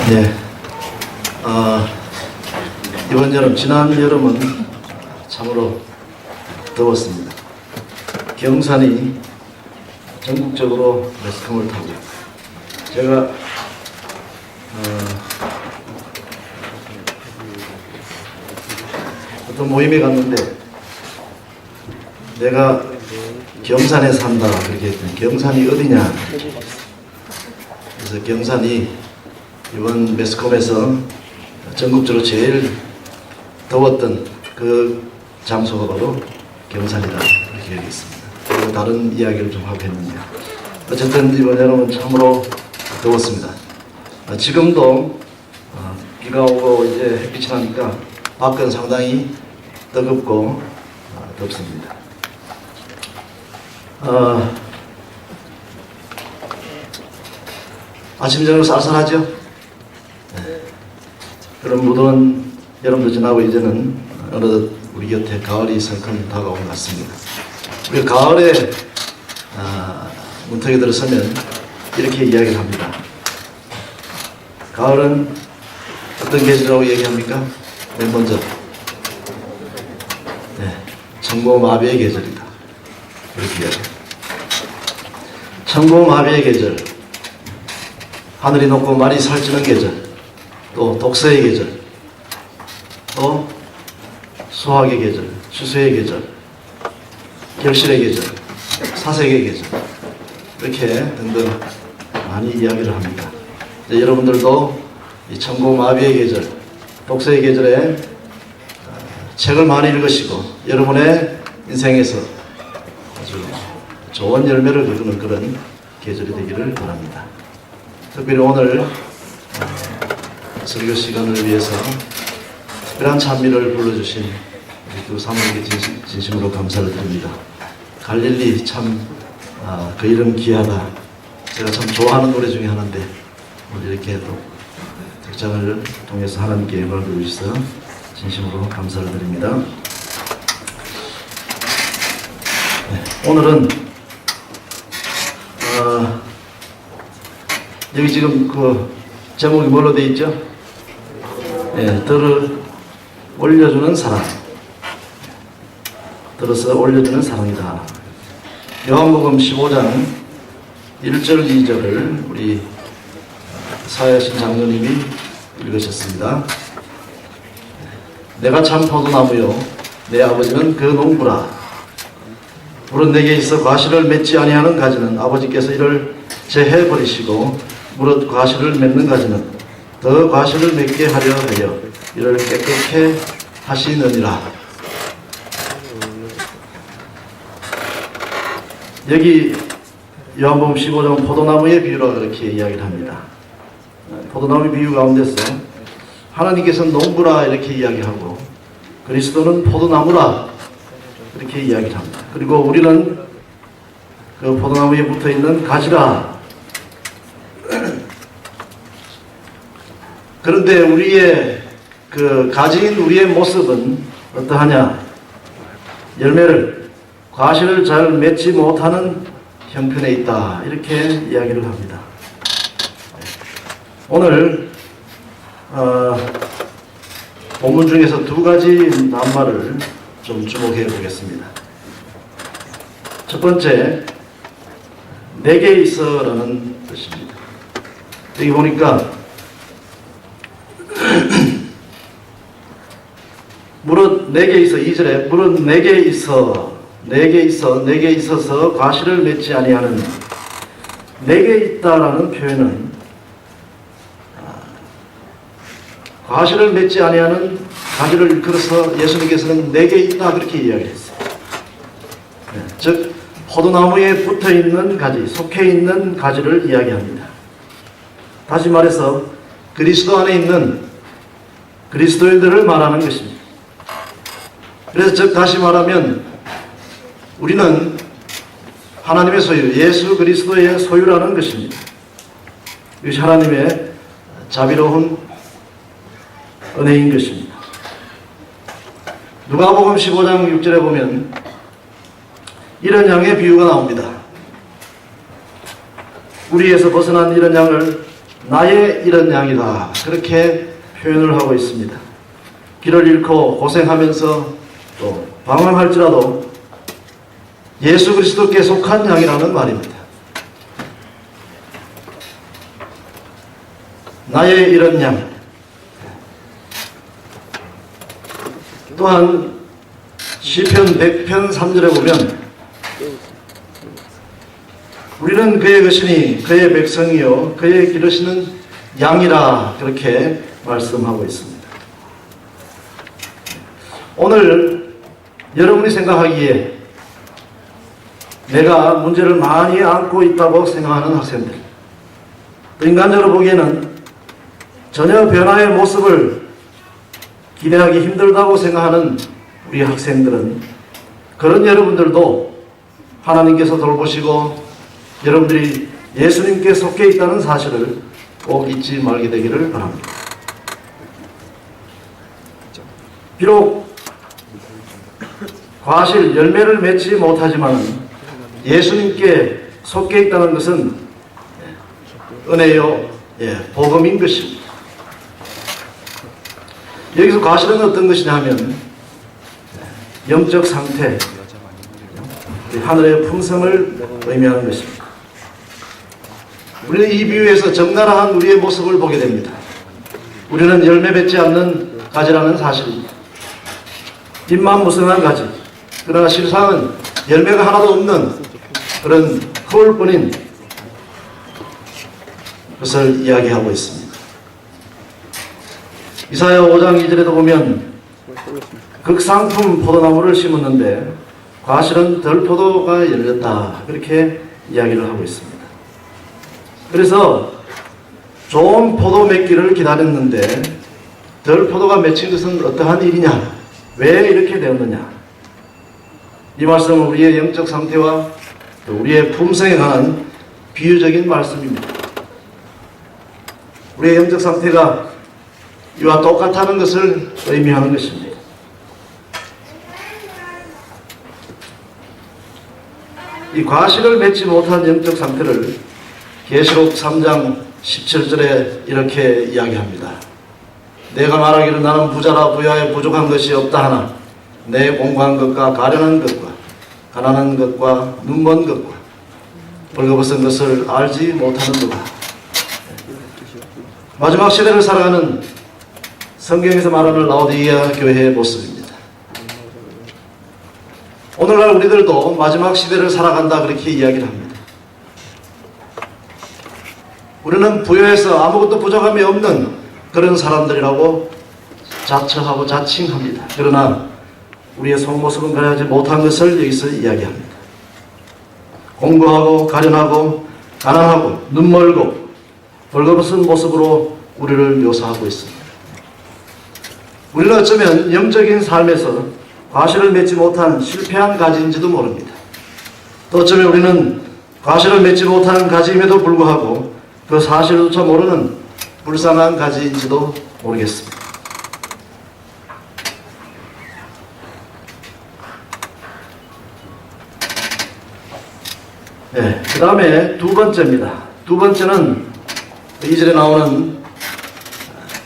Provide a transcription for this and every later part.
네. 이번 여름, 지난 여름은 참으로 더웠습니다. 경산이 전국적으로 매스컴을 타고 제가 어떤 모임에 갔는데 내가 경산에 산다 그렇게 했더니 경산이 어디냐, 그래서 경산이 이번 매스컴에서 전국적으로 제일 더웠던 그 장소가 바로 경산이다 이렇게 얘기했습니다. 그리고 다른 이야기를 좀 하고 했는데 어쨌든 이번 여름은 참으로 더웠습니다. 지금도 비가 오고 이제 햇빛이 나니까 밖은 상당히 뜨겁고 덥습니다. 아침 저녁 쌀쌀하죠? 네. 그런 무더운 여름도 지나고 이제는 어느덧 우리 곁에 가을이 성큼 다가온 것 같습니다. 우리 가을에 문턱에 들어서면 이렇게 이야기를 합니다. 가을은 어떤 계절이라고 얘기합니까? 맨 먼저 청고마비의 계절이다 이렇게 이야기합니다. 청고마비의 계절, 하늘이 높고 말이 살찌는 계절, 또 독서의 계절, 또 수학의 계절, 추수의 계절, 결실의 계절, 사색의 계절, 이렇게 등등 많이 이야기를 합니다. 이제 여러분들도 이 청고마비의 계절, 독서의 계절에 책을 많이 읽으시고 여러분의 인생에서 아주 좋은 열매를 거두는 그런 계절이 되기를 바랍니다. 특별히 오늘 설교 시간을 위해서 특별한 찬미를 불러주신 우리 두 사모님께 진심으로 감사를 드립니다. 갈릴리 참 그 이름 귀하다. 제가 참 좋아하는 노래 중에 하나인데 오늘 이렇게 또 특장을 통해서 하나님께 영광을 돌리셔서 진심으로 감사를 드립니다. 오늘은 여기 지금 그 제목이 뭘로 되어 있죠? 들을 올려주는 사랑. 들어서 올려주는 사랑이다. 요한복음 15장 1절 2절을 우리 사야신 장로님이 읽으셨습니다. 내가 참 포도나무요 내 아버지는 그 농부라. 물은 내게 있어 과실을 맺지 아니하는 가지는 아버지께서 이를 제해 버리시고 무릇 과실을 맺는 가지는 더 과실을 맺게 하려 하여 이를 깨끗게 하시느니라. 여기 요한복음 15장 포도나무의 비유라 그렇게 이야기를 합니다. 포도나무 비유 가운데서 하나님께서는 농부라 이렇게 이야기하고 그리스도는 포도나무라 이렇게 이야기를 합니다. 그리고 우리는 그 포도나무에 붙어있는 가지라. 그런데 우리의 그 가지인 우리의 모습은 어떠하냐? 열매를, 과실을 잘 맺지 못하는 형편에 있다 이렇게 이야기를 합니다. 오늘 본문 중에서 두 가지 낱말을 좀 주목해 보겠습니다. 첫 번째, 내게 있어라는 뜻입니다. 여기 보니까 무릇 내게 있어, 2절에 무릇 내게 있어서 과실을 맺지 아니하는, 내게 있다라는 표현은 과실을 맺지 아니하는 가지를 일컬어서 예수님께서는 내게 있다 그렇게 이야기했어요. 즉 포도나무에 붙어있는 가지, 속해 있는 가지를 이야기합니다. 다시 말해서 그리스도 안에 있는 그리스도인들을 말하는 것입니다. 그래서 즉 다시 말하면 우리는 하나님의 소유, 예수 그리스도의 소유라는 것입니다. 이것이 하나님의 자비로운 은혜인 것입니다. 누가복음 15장 6절에 보면 이런 양의 비유가 나옵니다. 우리에서 벗어난 이런 양을 나의 이런 양이다. 그렇게 표현을 하고 있습니다. 길을 잃고 고생하면서 또 방황할지라도 예수 그리스도께 속한 양이라는 말입니다. 나의 이런 양. 또한 시편 100편 3절에 보면 우리는 그의 것이니 그의 백성이요 그의 기르시는 양이라 그렇게 말씀하고 있습니다. 오늘 여러분이 생각하기에 내가 문제를 많이 안고 있다고 생각하는 학생들, 또 인간적으로 보기에는 전혀 변화의 모습을 기대하기 힘들다고 생각하는 우리 학생들은, 그런 여러분들도 하나님께서 돌보시고 여러분들이 예수님께 속해 있다는 사실을 꼭 잊지 말게 되기를 바랍니다. 비록 과실 열매를 맺지 못하지만 예수님께 속해 있다는 것은 은혜요, 복음인 것입니다. 여기서 과실은 어떤 것이냐 하면 영적 상태, 하늘의 품성을 의미하는 것입니다. 우리는 이 비유에서 적나라한 우리의 모습을 보게 됩니다. 우리는 열매 맺지 않는 가지라는 사실입니다. 잎만 무성한 가지, 그러나 실상은 열매가 하나도 없는 그런 흙뿐인 것을 이야기하고 있습니다. 이사야 5장 2절에도 보면 극상품 포도나무를 심었는데 과실은 덜포도가 열렸다, 그렇게 이야기를 하고 있습니다. 그래서 좋은 포도 맺기를 기다렸는데 덜포도가 맺힌 것은 어떠한 일이냐, 왜 이렇게 되었느냐. 이 말씀은 우리의 영적 상태와 우리의 품성에 관한 비유적인 말씀입니다. 우리의 영적 상태가 이와 똑같다는 것을 의미하는 것입니다. 이 과실을 맺지 못한 영적 상태를 계시록 3장 17절에 이렇게 이야기합니다. 내가 말하기를 나는 부자라 부여에 부족한 것이 없다 하나 내 공고한 것과 가련한 것과 가난한 것과 눈먼 것과 벌거벗은 것을 알지 못하는도다. 마지막 시대를 살아가는 성경에서 말하는 라오디게아 교회의 모습입니다. 오늘날 우리들도 마지막 시대를 살아간다, 그렇게 이야기를 합니다. 우리는 부여해서 아무것도 부족함이 없는 그런 사람들이라고 자처하고 자칭합니다. 그러나 우리의 속모습은 변하지 못한 것을 여기서 이야기합니다. 공고하고 가련하고 가난하고 눈멀고 벌거벗은 모습으로 우리를 묘사하고 있습니다. 우리는 어쩌면 영적인 삶에서 과실을 맺지 못한 실패한 가지인지도 모릅니다. 또 어쩌면 우리는 과실을 맺지 못한 가지임에도 불구하고 그 사실조차 모르는 불쌍한 가지인지도 모르겠습니다. 그 다음에 두 번째입니다. 두 번째는 2절에 나오는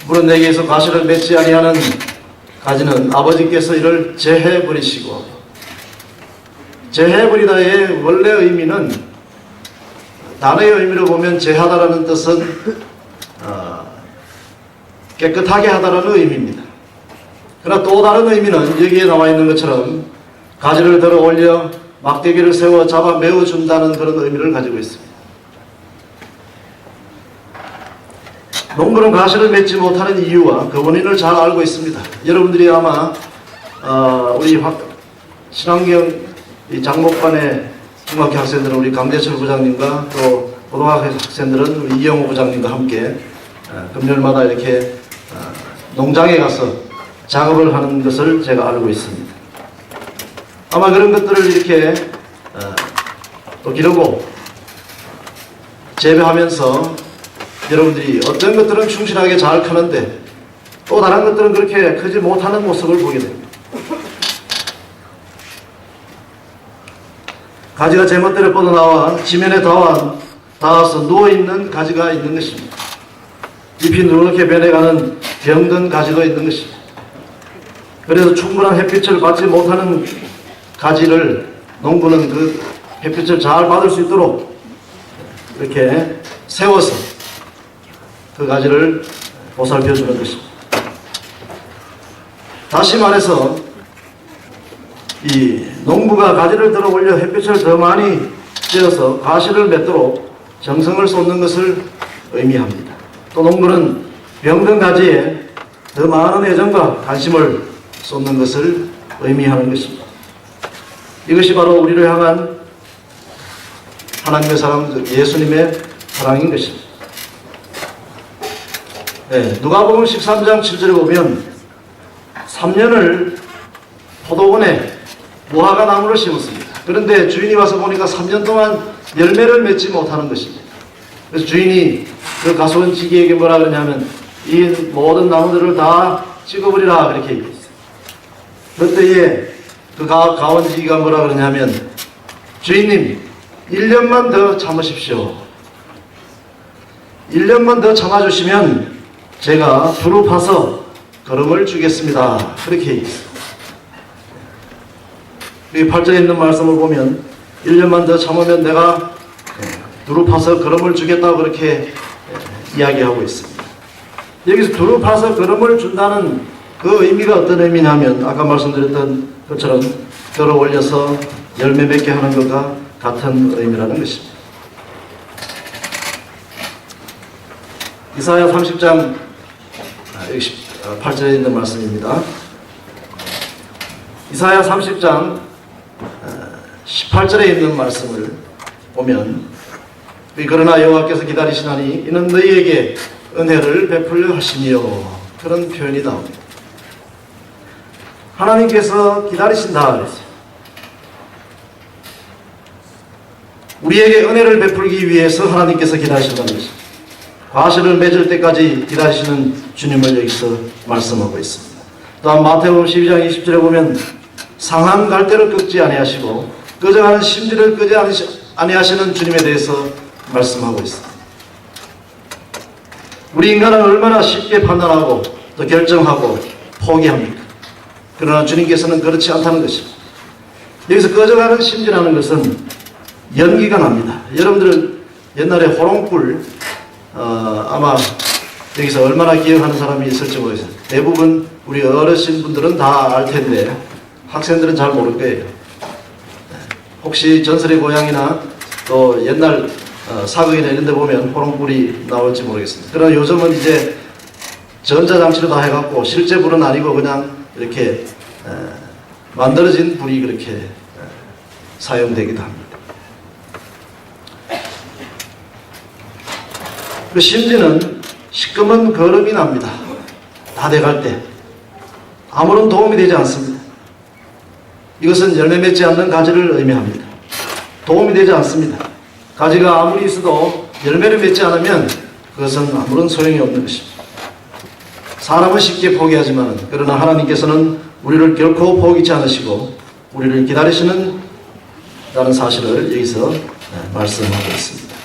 물은 내게에서 과실을 맺지 아니하는 가지는 아버지께서 이를 제해버리시고, 제해버리다의 원래 의미는 단어의 의미로 보면 제하다라는 뜻은 깨끗하게 하다라는 의미입니다. 그러나 또 다른 의미는 여기에 나와 있는 것처럼 가지를 들어 올려 막대기를 세워 잡아 메워준다는 그런 의미를 가지고 있습니다. 농부는 과실을 맺지 못하는 이유와 그 원인을 잘 알고 있습니다. 여러분들이 아마 우리 신앙경 장목반의 중학교 학생들은 우리 강대철 부장님과 또 고등학교 학생들은 우리 이영호 부장님과 함께 금요일마다 이렇게 농장에 가서 작업을 하는 것을 제가 알고 있습니다. 아마 그런 것들을 이렇게 또 기르고 재배하면서 여러분들이 어떤 것들은 충실하게 잘 크는데 또 다른 것들은 그렇게 크지 못하는 모습을 보게 됩니다. 가지가 제멋대로 뻗어나와 지면에 닿아서 누워있는 가지가 있는 것입니다. 잎이 누렇게 변해가는 병든 가지도 있는 것입니다. 그래서 충분한 햇빛을 받지 못하는 가지를 농부는 그 햇빛을 잘 받을 수 있도록 이렇게 세워서 그 가지를 보살펴 주는 것입니다. 다시 말해서 이 농부가 가지를 들어 올려 햇빛을 더 많이 쬐어서 가시를 맺도록 정성을 쏟는 것을 의미합니다. 또 농부는 병든 가지에 더 많은 애정과 관심을 쏟는 것을 의미하는 것입니다. 이것이 바로 우리를 향한 하나님의 사랑, 예수님의 사랑인 것입니다. 네, 누가복음 13장 7절에 보면 3년을 포도원에 무화과 나무를 심었습니다. 그런데 주인이 와서 보니까 3년 동안 열매를 맺지 못하는 것입니다. 그래서 주인이 그 가수원지기에게 뭐라 그러냐면 이 모든 나무들을 다 찍어버리라 그렇게 얘기했어요. 그때에 그 가원지기가 뭐라 그러냐면 주인님 1년만 더 참으십시오. 1년만 더 참아주시면 제가 두루 파서 거름을 주겠습니다. 그렇게 얘기했어요. 이 8절에 있는 말씀을 보면 1년만 더 참으면 내가 두루 파서 거름을 주겠다고 그렇게 이야기하고 있습니다. 여기서 두루 파서 거름을 준다는 그 의미가 어떤 의미냐면 아까 말씀드렸던 것처럼 들어 올려서 열매 맺게 하는 것과 같은 의미라는 것입니다. 이사야 30장 8절에 있는 말씀입니다. 이사야 30장 18절에 있는 말씀을 보면 그러나 여호와께서 기다리시나니 이는 너희에게 은혜를 베풀려 하시니요 그런 표현이 나옵니다. 하나님께서 기다리신다 그랬어요. 우리에게 은혜를 베풀기 위해서 하나님께서 기다리신다는 것입니다. 과실을 맺을 때까지 기다리시는 주님을 여기서 말씀하고 있습니다. 또한 마태복음 12장 20절에 보면 상한 갈대를 꺾지 아니하시고 꺼져가는 심지를 끄지 아니하시는 주님에 대해서 말씀하고 있습니다. 우리 인간은 얼마나 쉽게 판단하고 또 결정하고 포기합니까? 그러나 주님께서는 그렇지 않다는 것입니다. 여기서 꺼져가는 심지라는 것은 연기가 납니다. 여러분들은 옛날에 호롱불 아마 여기서 얼마나 기억하는 사람이 있을지 모르겠어요. 대부분 우리 어르신 분들은 다 알 텐데 학생들은 잘 모를 거예요. 혹시 전설의 고향이나 또 옛날 사극이나 이런 데 보면 호롱불이 나올지 모르겠습니다. 그러나 요즘은 이제 전자장치로 다 해갖고 실제 불은 아니고 그냥 이렇게 만들어진 불이 그렇게 사용되기도 합니다. 그 심지는 시꺼먼 거름이 납니다. 다 돼갈 때 아무런 도움이 되지 않습니다. 이것은 열매 맺지 않는 가지를 의미합니다. 도움이 되지 않습니다. 가지가 아무리 있어도 열매를 맺지 않으면 그것은 아무런 소용이 없는 것입니다. 사람은 쉽게 포기하지만 그러나 하나님께서는 우리를 결코 포기치 않으시고 우리를 기다리시는 다는 사실을 여기서 말씀하고 있습니다.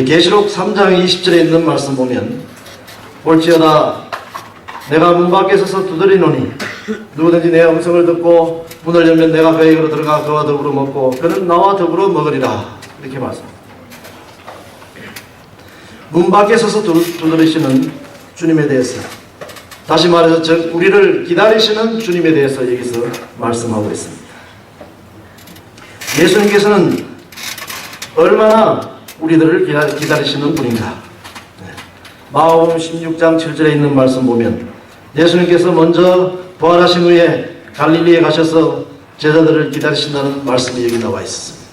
계시록 3장 20절에 있는 말씀 보면 볼지어다 내가 문 밖에 서서 두드리노니 누구든지 내 음성을 듣고 문을 열면 내가 그에게로 들어가 그와 더불어 먹고 그는 나와 더불어 먹으리라 이렇게 말씀합니다. 문 밖에 서서 두드리시는 주님에 대해서 다시 말해서 우리를 기다리시는 주님에 대해서 여기서 말씀하고 있습니다. 예수님께서는 얼마나 우리들을 기다리시는 분인가. 마가복음 16장 7절에 있는 말씀 보면 예수님께서 먼저 부활하신 후에 갈릴리에 가셔서 제자들을 기다리신다는 말씀이 여기 나와 있습니다.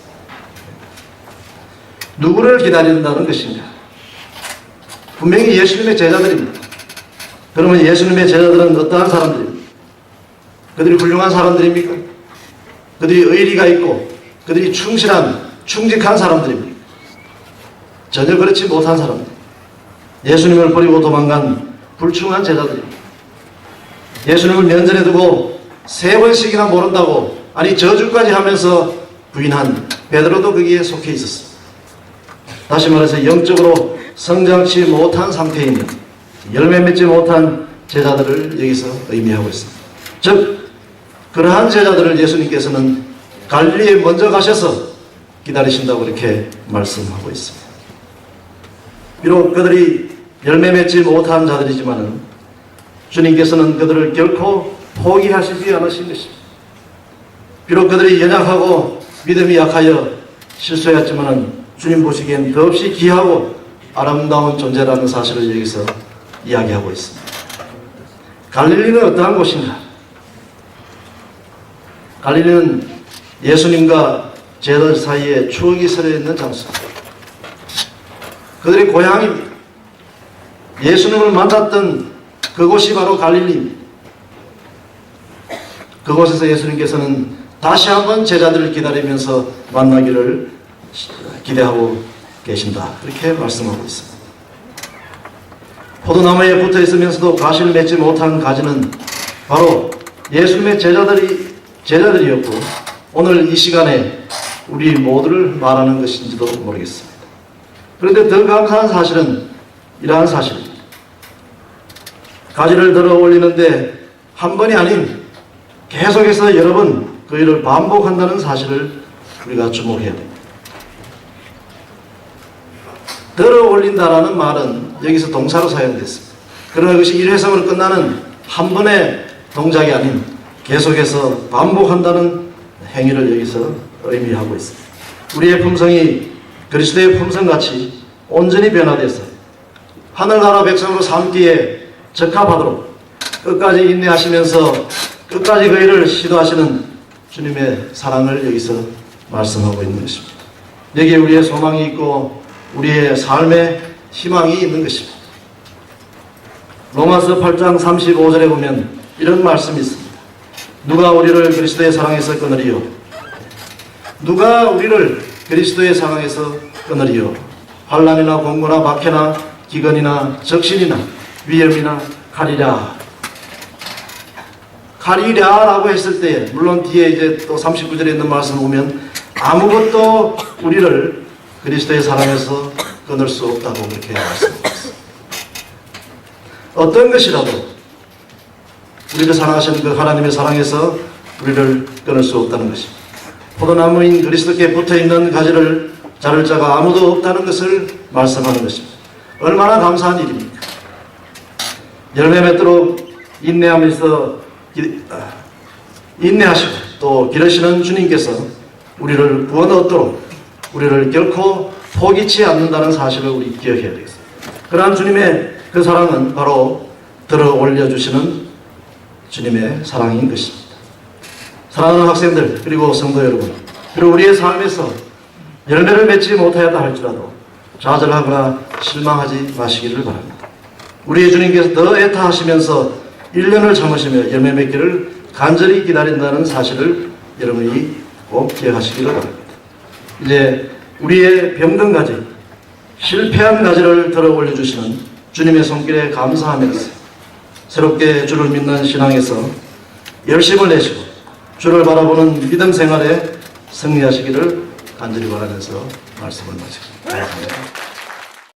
누구를 기다린다는 것인가? 분명히 예수님의 제자들입니다. 그러면 예수님의 제자들은 어떠한 사람들입니까? 그들이 훌륭한 사람들입니까? 그들이 의리가 있고 그들이 충직한 사람들입니까? 전혀 그렇지 못한 사람들. 예수님을 버리고 도망간 불충한 제자들입니다. 예수님을 면전에 두고 3번씩이나 모른다고 아니 저주까지 하면서 부인한 베드로도 거기에 속해 있었습니다. 다시 말해서 영적으로 성장치 못한 상태에 있는 열매 맺지 못한 제자들을 여기서 의미하고 있습니다. 즉 그러한 제자들을 예수님께서는 갈릴리에 먼저 가셔서 기다리신다고 이렇게 말씀하고 있습니다. 비록 그들이 열매 맺지 못한 자들이지만은 주님께서는 그들을 결코 포기하시지 않으신 것입니다. 비록 그들이 연약하고 믿음이 약하여 실수했지만은 주님 보시기엔 더없이 귀하고 아름다운 존재라는 사실을 여기서 이야기하고 있습니다. 갈릴리는 어떠한 곳인가? 갈릴리는 예수님과 제자들 사이에 추억이 서려 있는 장소입니다. 그들의 고향입니다. 예수님을 만났던 그곳이 바로 갈릴리입니다. 그곳에서 예수님께서는 다시 한번 제자들을 기다리면서 만나기를 기대하고 계신다. 그렇게 말씀하고 있습니다. 포도나무에 붙어 있으면서도 가시를 맺지 못한 가지는 바로 예수님의 제자들이었고 오늘 이 시간에 우리 모두를 말하는 것인지도 모르겠습니다. 그런데 더 감사한 사실은 이러한 사실입니다. 가지를 들어 올리는데 한 번이 아닌 계속해서 여러 번 그 일을 반복한다는 사실을 우리가 주목해야 됩니다. 들어 올린다라는 말은 여기서 동사로 사용됐습니다. 그러나 그것이 일회성으로 끝나는 한 번의 동작이 아닌 계속해서 반복한다는 행위를 여기서 의미하고 있습니다. 우리의 품성이 그리스도의 품성같이 온전히 변화돼서 하늘나라 백성으로 삼기에 적합하도록 끝까지 인내하시면서 끝까지 그 일을 시도하시는 주님의 사랑을 여기서 말씀하고 있는 것입니다. 여기에 우리의 소망이 있고 우리의 삶의 희망이 있는 것입니다. 로마서 8장 35절에 보면 이런 말씀이 있습니다. 누가 우리를 그리스도의 사랑에서 끊으리요? 누가 우리를 그리스도의 사랑에서 끊으리요? 환난이나 공고나 박해나 기근이나 적신이나 위험이나 칼이라. 칼이라라고 했을 때 물론 뒤에 이제 또 39절에 있는 말씀 보면 아무것도 우리를 그리스도의 사랑에서 끊을 수 없다고 그렇게 말씀하셨습니다. 어떤 것이라도 우리를 사랑하시는 그 하나님의 사랑에서 우리를 끊을 수 없다는 것입니다. 포도나무인 그리스도께 붙어있는 가지를 자를 자가 아무도 없다는 것을 말씀하는 것입니다. 얼마나 감사한 일입니까? 열매 맺도록 인내하시고 또 기르시는 주님께서 우리를 구원 얻도록 우리를 결코 포기치 않는다는 사실을 우리 기억해야 되겠습니다. 그러한 주님의 그 사랑은 바로 들어 올려주시는 주님의 사랑인 것입니다. 사랑하는 학생들 그리고 성도 여러분, 그리고 우리의 삶에서 열매를 맺지 못하였다 할지라도 좌절하거나 실망하지 마시기를 바랍니다. 우리의 주님께서 더 애타하시면서 1년을 참으시며 열매 맺기를 간절히 기다린다는 사실을 여러분이 꼭 기억하시기를 바랍니다. 이제 우리의 병든 가지, 실패한 가지를 들어 올려주시는 주님의 손길에 감사하면서 새롭게 주를 믿는 신앙에서 열심을 내시고 주를 바라보는 믿음 생활에 승리하시기를 간절히 바라면서 말씀을 마치겠습니다. 감사합니다.